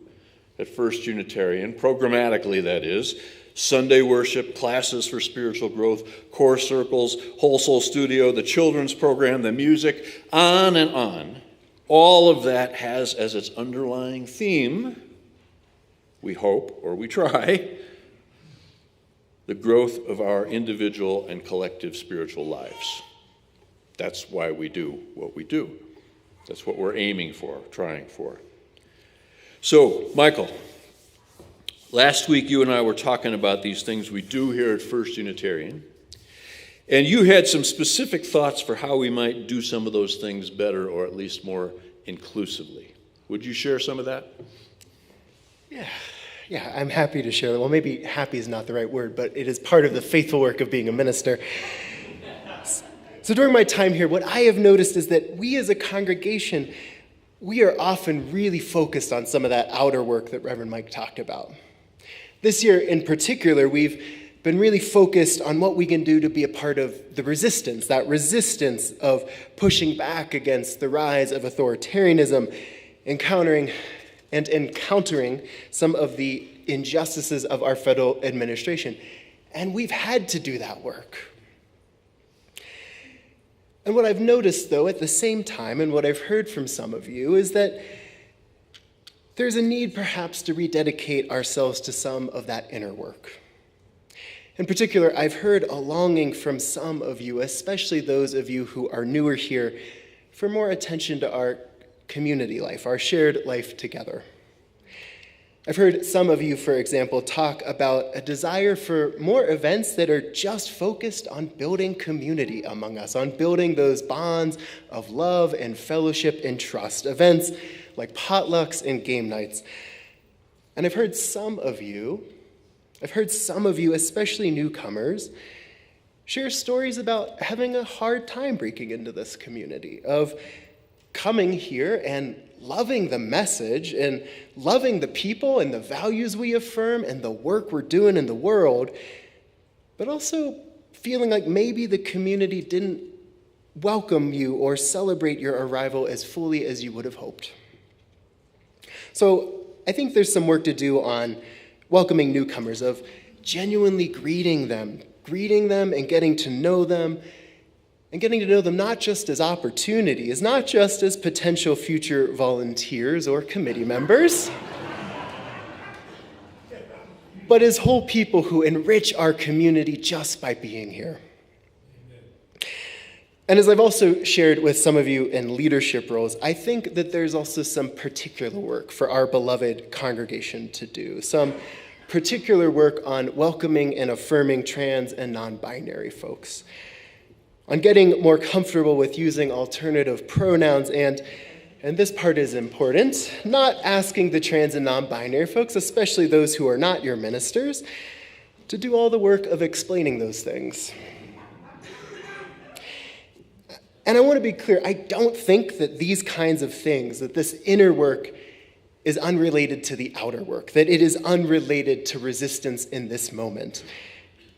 [SPEAKER 10] at First Unitarian, programmatically that is, Sunday worship, classes for spiritual growth, core circles, Whole Soul Studio, the children's program, the music, on and on. All of that has as its underlying theme, we hope, or we try, the growth of our individual and collective spiritual lives. That's why we do what we do. That's what we're aiming for, trying for. So, Michael, last week you and I were talking about these things we do here at First Unitarian, and you had some specific thoughts for how we might do some of those things better, or at least more inclusively. Would you share some of that?
[SPEAKER 11] Yeah, I'm happy to share that. Well, maybe happy is not the right word, but it is part of the faithful work of being a minister. So during my time here, what I have noticed is that we as a congregation, we are often really focused on some of that outer work that Reverend Mike talked about. This year in particular, we've been really focused on what we can do to be a part of the resistance, that resistance of pushing back against the rise of authoritarianism, encountering some of the injustices of our federal administration. And we've had to do that work. And what I've noticed, though, at the same time, and what I've heard from some of you, is that there's a need perhaps to rededicate ourselves to some of that inner work. In particular, I've heard a longing from some of you, especially those of you who are newer here, for more attention to our community life, our shared life together. I've heard some of you, for example, talk about a desire for more events that are just focused on building community among us, on building those bonds of love and fellowship and trust, events like potlucks and game nights. And I've heard some of you, especially newcomers, share stories about having a hard time breaking into this community, of coming here and loving the message and loving the people and the values we affirm and the work we're doing in the world, but also feeling like maybe the community didn't welcome you or celebrate your arrival as fully as you would have hoped. So I think there's some work to do on welcoming newcomers, of genuinely greeting them and getting to know them, and getting to know them not just as opportunities, not just as potential future volunteers or committee members, but as whole people who enrich our community just by being here. And as I've also shared with some of you in leadership roles, I think that there's also some particular work for our beloved congregation to do, some particular work on welcoming and affirming trans and non-binary folks, on getting more comfortable with using alternative pronouns, and this part is important, not asking the trans and non-binary folks, especially those who are not your ministers, to do all the work of explaining those things. And I want to be clear, I don't think that these kinds of things, that this inner work is unrelated to the outer work, that it is unrelated to resistance in this moment.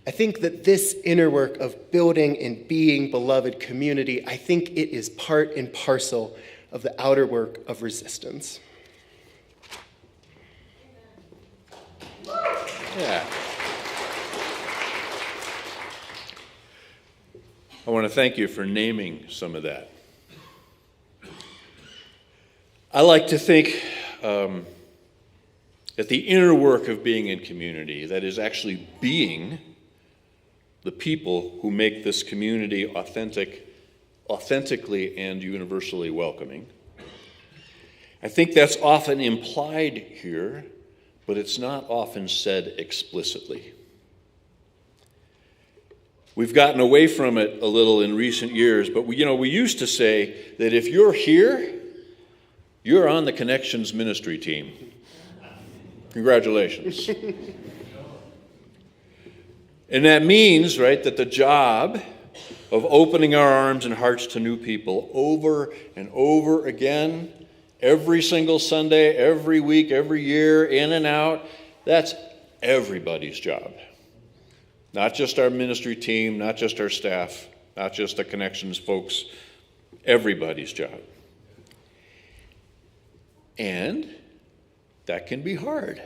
[SPEAKER 11] I think that this inner work of building and being beloved community, I think it is part and parcel of the outer work of resistance.
[SPEAKER 10] Yeah. I want to thank you for naming some of that. I like to think that the inner work of being in community, that is actually being the people who make this community authentically and universally welcoming. I think that's often implied here, but it's not often said explicitly. We've gotten away from it a little in recent years, but we used to say that if you're here, you're on the Connections ministry team. Congratulations. And that means, right, that the job of opening our arms and hearts to new people over and over again, every single Sunday, every week, every year, in and out, that's everybody's job. Not just our ministry team, not just our staff, not just the Connections folks, everybody's job. And that can be hard.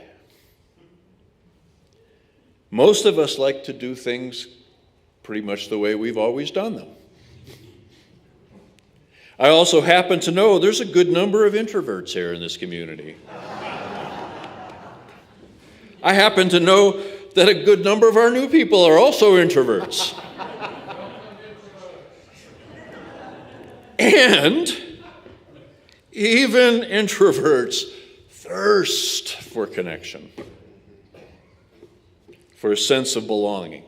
[SPEAKER 10] Most of us like to do things pretty much the way we've always done them. I also happen to know there's a good number of introverts here in this community. I happen to know that a good number of our new people are also introverts. And Even introverts thirst for connection, for a sense of belonging,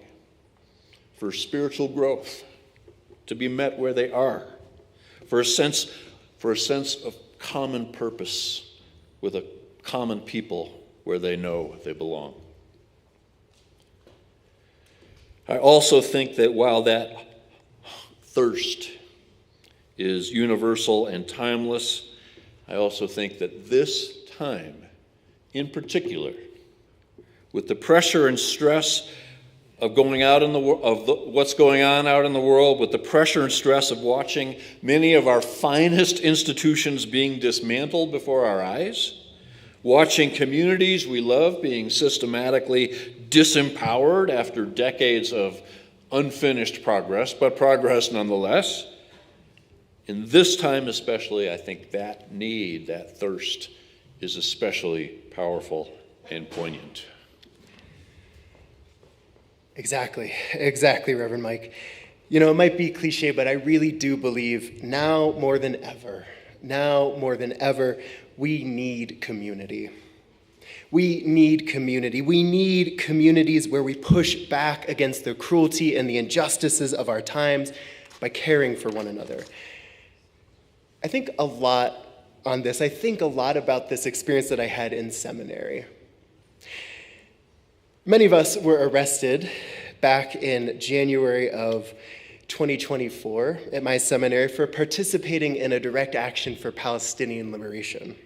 [SPEAKER 10] for spiritual growth, to be met where they are, for a sense of common purpose with a common people where they know they belong. I also think that while that thirst is universal and timeless, I also think that this time, in particular, with the pressure and stress of going out in what's going on out in the world, with the pressure and stress of watching many of our finest institutions being dismantled before our eyes, watching communities we love being systematically disempowered after decades of unfinished progress, but progress nonetheless. In this time especially, I think that need, that thirst, is especially powerful and poignant.
[SPEAKER 11] Exactly, Reverend Mike. You know, it might be cliche, but I really do believe now more than ever, we need community. We need community. We need communities where we push back against the cruelty and the injustices of our times by caring for one another. I think a lot on this. I think a lot about this experience that I had in seminary. Many of us were arrested back in January of 2024 at my seminary for participating in a direct action for Palestinian liberation.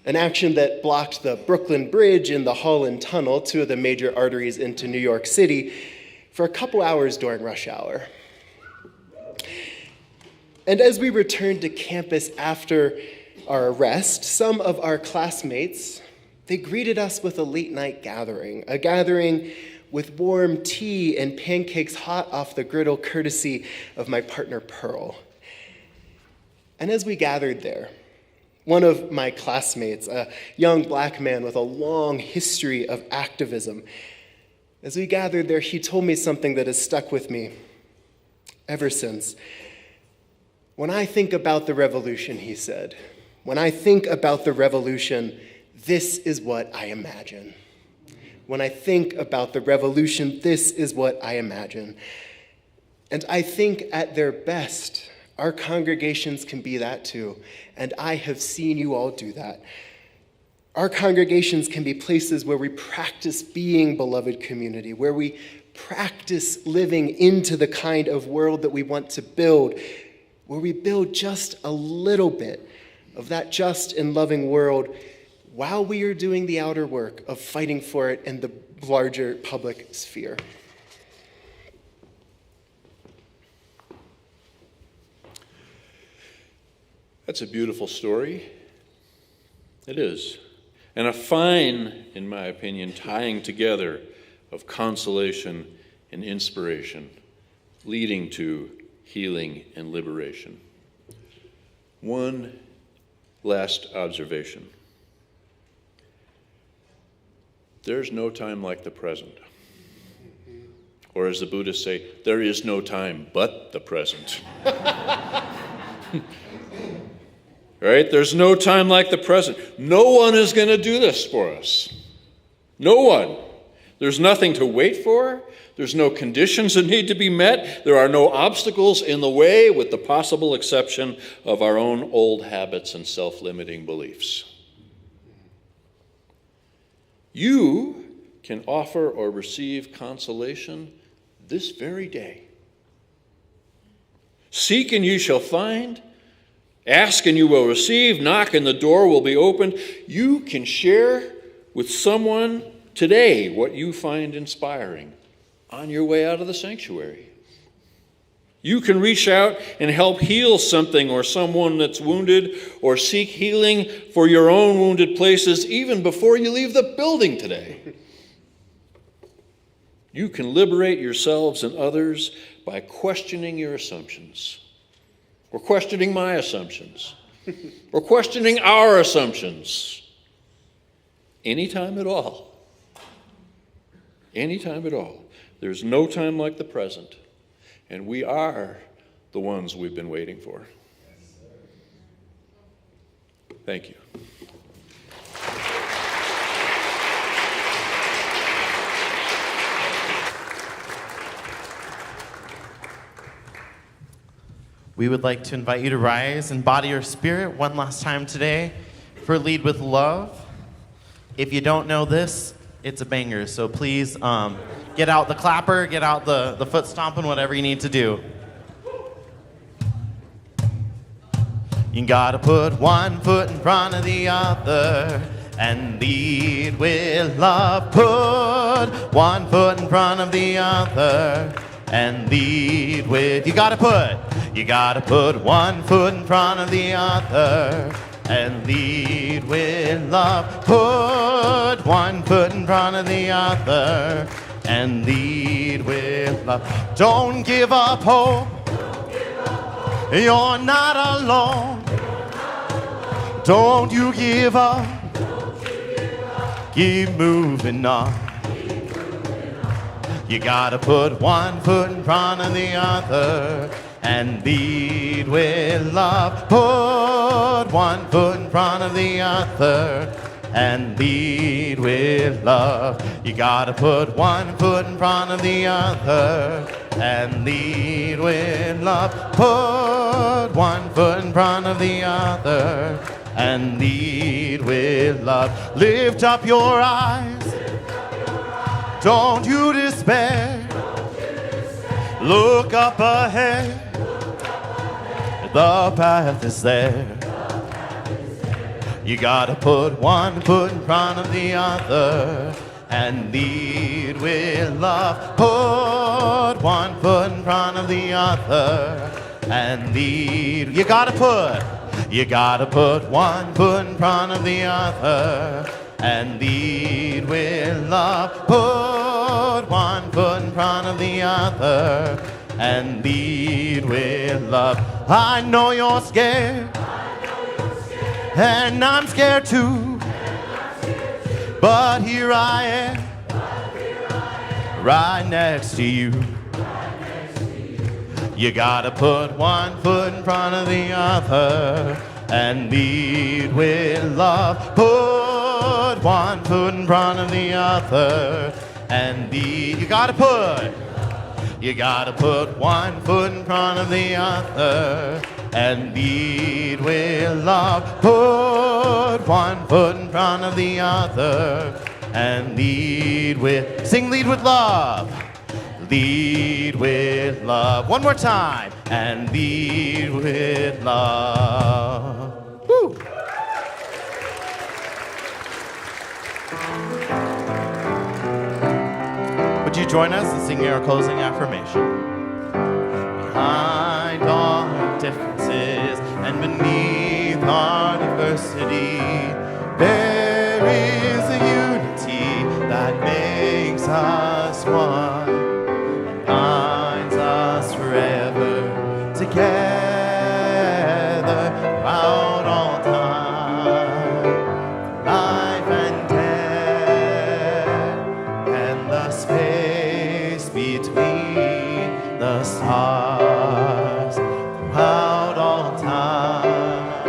[SPEAKER 11] An action that blocked the Brooklyn Bridge and the Holland Tunnel, two of the major arteries into New York City, for a couple hours during rush hour. And as we returned to campus after our arrest, some of our classmates, they greeted us with a late-night gathering, a gathering with warm tea and pancakes hot off the griddle, courtesy of my partner, Pearl. And as we gathered there, one of my classmates, a young black man with a long history of activism, as we gathered there, he told me something that has stuck with me ever since. When I think about the revolution, he said, when I think about the revolution, this is what I imagine. When I think about the revolution, this is what I imagine. And I think at their best, our congregations can be that too. And I have seen you all do that. Our congregations can be places where we practice being beloved community, where we practice living into the kind of world that we want to build, where we build just a little bit of that just and loving world while we are doing the outer work of fighting for it in the larger public sphere.
[SPEAKER 10] That's a beautiful story. It is. And a fine, in my opinion, tying together of consolation and inspiration, leading to healing and liberation. One last observation. There's no time like the present. Or as the Buddhists say, there is no time but the present. Right? There's no time like the present. No one is going to do this for us. No one. There's nothing to wait for. There's no conditions that need to be met. There are no obstacles in the way, with the possible exception of our own old habits and self-limiting beliefs. You can offer or receive consolation this very day. Seek and you shall find. Ask and you will receive. Knock and the door will be opened. You can share with someone today what you find inspiring on your way out of the sanctuary. You can reach out and help heal something or someone that's wounded, or seek healing for your own wounded places even before you leave the building today. You can liberate yourselves and others by questioning your assumptions, or questioning my assumptions, or questioning our assumptions. Anytime at all. Anytime at all. There's no time like the present, and we are the ones we've been waiting for. Thank you.
[SPEAKER 1] We would like to invite you to rise in body or spirit one last time today for Lead with Love. If you don't know this, it's a banger, so please get out the clapper, get out the foot stomping, whatever you need to do. You gotta put one foot in front of the other and lead with love. Put one foot in front of the other and lead with, you gotta put one foot in front of the other and lead with love. Put one foot in front of the other and lead with love. Don't give up hope. You're not alone. Don't you give up. Keep moving on. You gotta put one foot in front of the other and lead with love. Put one foot in front of the other and lead with love. You gotta put one foot in front of the other and lead with love. Put one foot in front of the other and lead with love. Lift up your eyes. Don't you despair. Look up ahead. The path is there. You gotta put one foot in front of the other and lead with love. Put one foot in front of the other and lead. You gotta put one foot in front of the other and lead with love. Put one foot in front of the other and lead with love. I know you're scared, and I'm scared too, but here I am, right next to you. You gotta put one foot in front of the other and lead with love. Put one foot in front of the other and lead. You gotta put one foot in front of the other and lead with love. Put one foot in front of the other and lead with, sing lead with love. Lead with love. One more time. And lead with love. Woo. Would you join us in singing our closing affirmation? Behind all our differences and beneath our diversity, there is a unity that makes us one. Binds us forever together throughout all time, life and death, and the space between the stars throughout all time,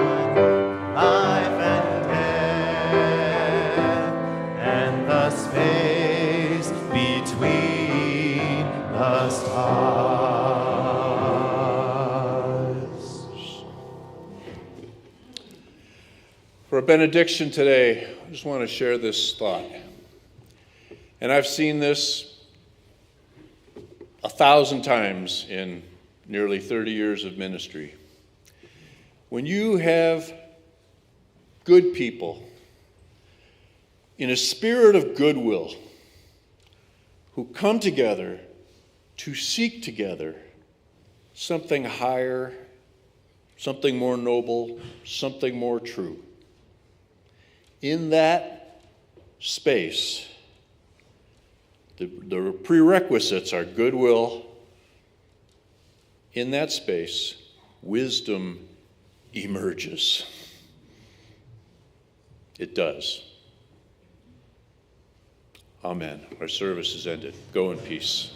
[SPEAKER 1] life and death, and the space between the stars.
[SPEAKER 10] For a benediction today, I just want to share this thought. And I've seen this 1,000 times in nearly 30 years of ministry. When you have good people in a spirit of goodwill who come together to seek together something higher, something more noble, something more true. In that space, the prerequisites are goodwill. In that space, wisdom emerges. It does. Amen. Our service is ended. Go in peace.